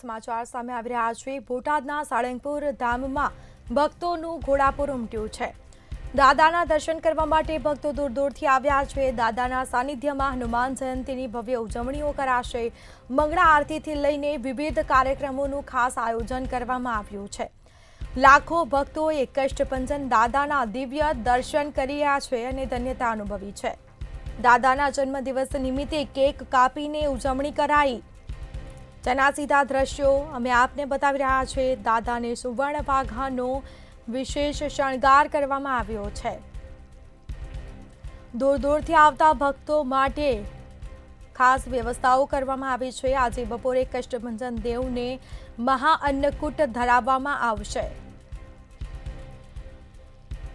સમાચાર સામે આવી રહ્યા છે। બોટાદના સાળંગપુર ધામમાં ભક્તોનું ઘોડાપુર ઉમટ્યું છે। દાદાના દર્શન કરવા માટે ભક્તો દૂર દૂરથી આવ્યા છે। દાદાના સાનિધ્યમાં હનુમાન જયંતીની ભવ્ય ઉજવણીઓ કરાશે। મંગળા આરતીથી લઈને વિવિધ કાર્યક્રમોનું ખાસ આયોજન કરવામાં આવ્યું છે। લાખો ભક્તોએ કષ્ટભંજન દાદાના દિવ્ય દર્શન કરી રહ્યા છે અને ધન્યતા અનુભવી છે। દાદાના જન્મદિવસ નિમિત્તે કેક કાપીને ઉજવણી કરાઈ, જેના સીધા દ્રશ્યો અમે આપને બતાવી રહ્યા છે। દાદાને સુવર્ણ વાઘાનો વિશેષ શણગાર કરવામાં આવ્યો છે। દૂર દૂરથી આવતા ભક્તો માટે ખાસ વ્યવસ્થાઓ કરવામાં આવી છે। આજે બપોરે કષ્ટભંજન દેવને મહાઅન્નકૂટ ધરાવવામાં આવશે।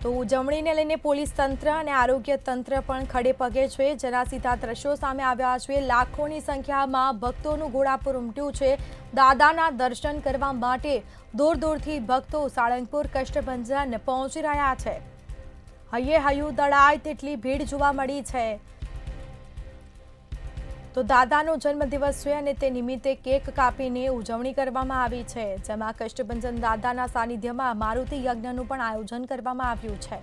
તો ઉજવણીને લઈને પોલીસ તંત્ર અને આરોગ્ય તંત્ર પણ ખડે પગે છે, જેના સીધા દ્રશ્યો સામે આવ્યા છે। લાખોની સંખ્યામાં ભક્તોનું ઘોડાપુર ઉમટ્યું છે। દાદાના દર્શન કરવા માટે દૂર દૂરથી ભક્તો સાળંગપુર કષ્ટભંજન પહોંચી રહ્યા છે। હૈયે હૈયું દળાય તેટલી ભીડ જોવા મળી છે। તો દાદાનો જન્મદિવસ છે અને તે નિમિત્તે કેક કાપીને ઉજવણી કરવામાં આવી છે, જેમાં કષ્ટભંજન દાદાના સાનિધ્યમાં મારુતિ યજ્ઞનું પણ આયોજન કરવામાં આવ્યું છે।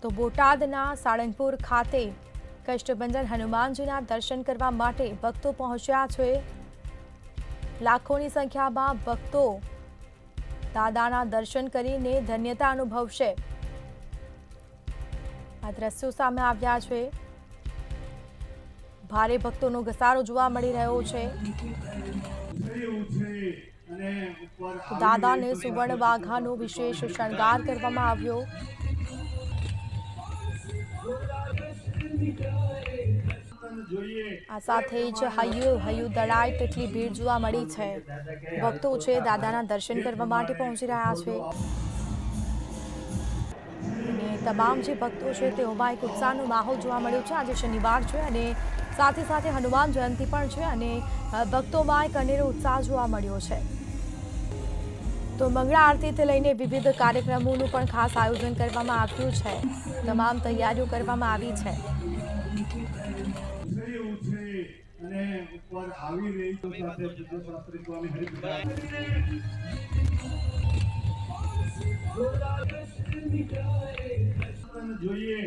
તો બોટાદના સાળંગપુર ખાતે કષ્ટભંજન હનુમાનજીના દર્શન કરવા માટે ભક્તો પહોંચ્યા છે। લાખોની સંખ્યામાં ભક્તો દાદાના દર્શન કરીને ધન્યતા અનુભવશે। આ દ્રશ્યો સામે આવ્યા છે। ભારે ભક્તોનો ઘસારો જોવા મળી રહ્યો છે। દાદાને સુવર્ણ વાઘાનો વિશેષ શણગાર કરવામાં આવ્યો। આ સાથે જ હૈયું હૈયું દળાય તેટલી ભીડ જોવા મળી છે। ભક્તો છે દાદાના દર્શન કરવા માટે પહોંચી રહ્યા છે અને તમામ જે ભક્તો છે તેઓમાં એક ઉત્સાહનો માહોલ જોવા મળ્યો છે। આજે શનિવાર છે અને સાથે સાથે હનુમાન જયંતી પણ છે અને ભક્તોમાં એક અનેરો ઉત્સાહ જોવા મળ્યો છે। તો મંગળા આરતીથી લઈને વિવિધ કાર્યક્રમોનું પણ ખાસ આયોજન કરવામાં આવ્યું છે। તમામ તૈયારીઓ કરવામાં આવી છે। જોઈએ